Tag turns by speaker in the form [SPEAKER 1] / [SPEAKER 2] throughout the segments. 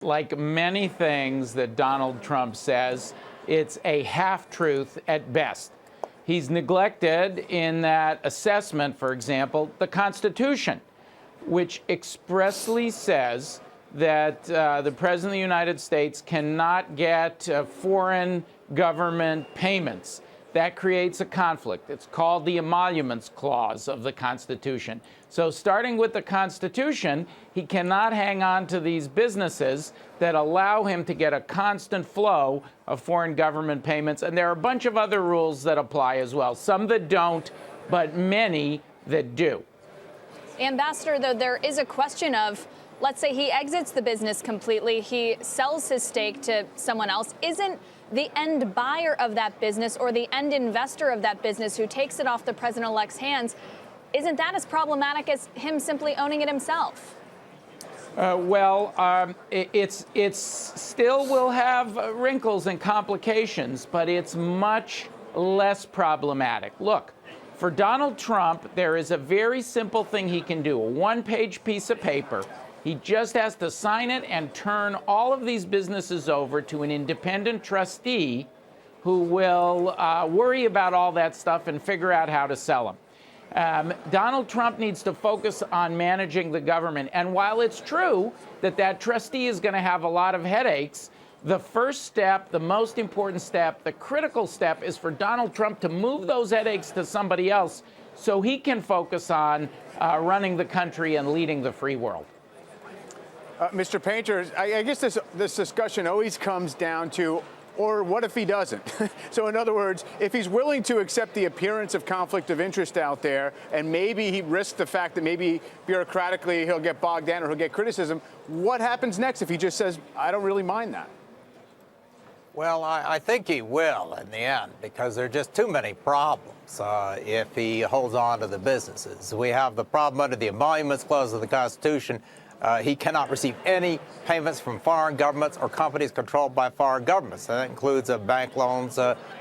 [SPEAKER 1] Like many things that Donald Trump says, it's a half-truth at best. He's neglected in that assessment, for example, the Constitution, which expressly says that the President of the United States cannot get foreign government payments. That creates a conflict. It's called the Emoluments Clause of the Constitution. So starting with the Constitution, he cannot hang on to these businesses that allow him to get a constant flow of foreign government payments. And there are a bunch of other rules that apply as well, some that don't, but many that do.
[SPEAKER 2] Ambassador, though, there is a question of, let's say he exits the business completely, he sells his stake to someone else. Isn't the end buyer of that business or the end investor of that business who takes it off the president-elect's hands, isn't that as problematic as him simply owning it himself?
[SPEAKER 1] It's still will have wrinkles and complications, but it's much less problematic. Look, for Donald Trump, there is a very simple thing he can do, a one-page piece of paper. He just has to sign it and turn all of these businesses over to an independent trustee who will worry about all that stuff and figure out how to sell them. Donald Trump needs to focus on managing the government. And while it's true that that trustee is going to have a lot of headaches, the first step, the most important step, the critical step is for Donald Trump to move those headaches to somebody else so he can focus on running the country and leading the free world.
[SPEAKER 3] Mr. Painter, I guess this discussion always comes down to, or what if he doesn't? So in other words, if he's willing to accept the appearance of conflict of interest out there, and maybe he risks the fact that maybe bureaucratically he'll get bogged down or he'll get criticism, what happens next if he just says, I don't really mind that?
[SPEAKER 4] Well, I think he will in the end, because there are just too many problems if he holds on to the businesses. We have the problem under the Emoluments Clause of the Constitution. He cannot receive any payments from foreign governments or companies controlled by foreign governments. That includes bank loans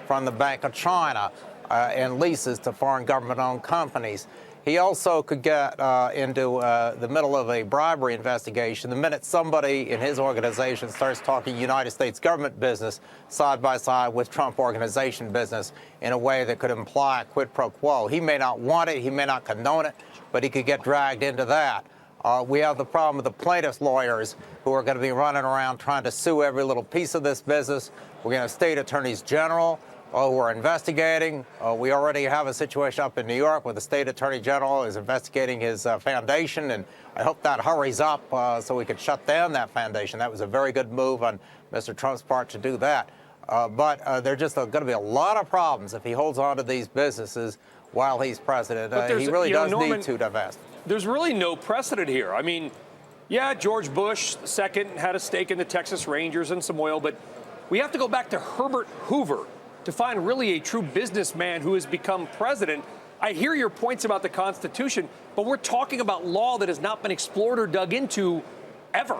[SPEAKER 4] from the Bank of China and leases to foreign government-owned companies. He also could get into the middle of a bribery investigation the minute somebody in his organization starts talking United States government business side by side with Trump organization business in a way that could imply a quid pro quo. He may not want it, he may not condone it, but he could get dragged into that. We have the problem with the plaintiffs' lawyers who are going to be running around trying to sue every little piece of this business. We're going to have state attorneys general who are investigating. We already have a situation up in New York where the state attorney general is investigating his foundation, and I hope that hurries up so we could shut down that foundation. That was a very good move on Mr. Trump's part to do that. But there are just going to be a lot of problems if he holds on to these businesses while he's president. He really does need to divest.
[SPEAKER 5] There's really no precedent here. I mean, yeah, George Bush II had a stake in the Texas Rangers and some oil, but we have to go back to Herbert Hoover to find really a true businessman who has become president. I hear your points about the Constitution, but we're talking about law that has not been explored or dug into ever.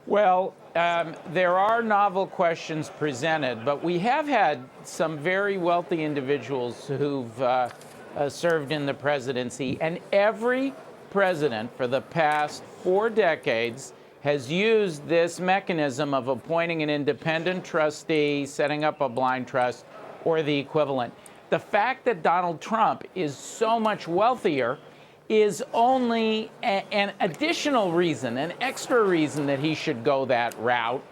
[SPEAKER 1] Well, there are novel questions presented, but we have had some very wealthy individuals who've served in the presidency, and every president for the past 4 decades has used this mechanism of appointing an independent trustee, setting up a blind trust, or the equivalent. The fact that Donald Trump is so much wealthier is only an additional reason, an extra reason that he should go that route.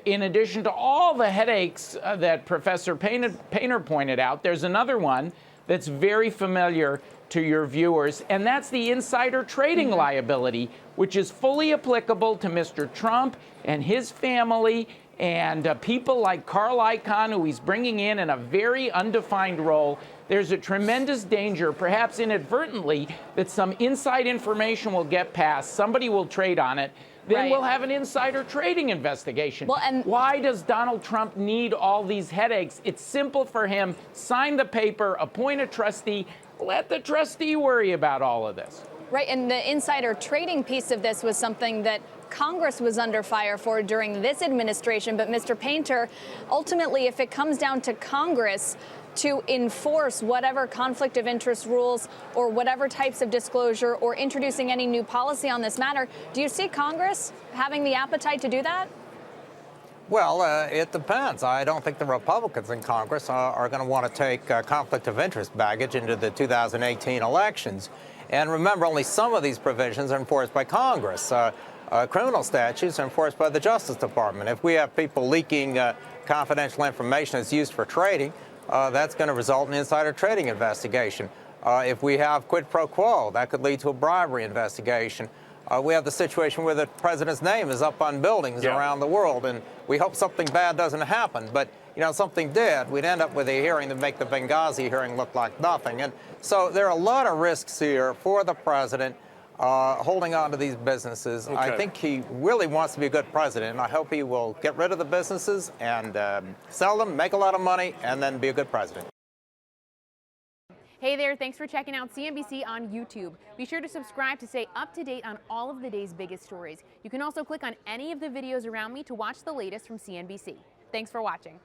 [SPEAKER 1] In addition to all the headaches that Professor Painter pointed out, there's another one that's very familiar to your viewers, and that's the insider trading liability, which is fully applicable to Mr. Trump and his family and people like Carl Icahn, who he's bringing in a very undefined role. There's a tremendous danger, perhaps inadvertently, that some inside information will get passed, somebody will trade on it, then we'll have an insider trading investigation.
[SPEAKER 2] Well, and
[SPEAKER 1] why does Donald Trump need all these headaches? It's simple for him. Sign the paper, appoint a trustee, let the trustee worry about all of this.
[SPEAKER 2] Right, and the insider trading piece of this was something that Congress was under fire for during this administration. But Mr. Painter, ultimately, if it comes down to Congress, to enforce whatever conflict of interest rules or whatever types of disclosure or introducing any new policy on this matter. Do you see Congress having the appetite to do that?
[SPEAKER 4] Well, it depends. I don't think the Republicans in Congress are going to want to take conflict of interest baggage into the 2018 elections. And remember, only some of these provisions are enforced by Congress. Criminal statutes are enforced by the Justice Department. If we have people leaking confidential information that's used for trading, that's going to result in an insider trading investigation. If we have quid pro quo, that could lead to a bribery investigation. We have the situation where the president's name is up on buildings around the world, and we hope something bad doesn't happen. But, you know, something did. We'd end up with a hearing that make the Benghazi hearing look like nothing. And so there are a lot of risks here for the president holding on to these businesses.
[SPEAKER 5] Okay.
[SPEAKER 4] I think he really wants to be a good president, and I hope he will get rid of the businesses and sell them, make a lot of money, and then be a good president.
[SPEAKER 6] Hey there, thanks for checking out CNBC on YouTube. Be sure to subscribe to stay up to date on all of the day's biggest stories. You can also click on any of the videos around me to watch the latest from CNBC. Thanks for watching.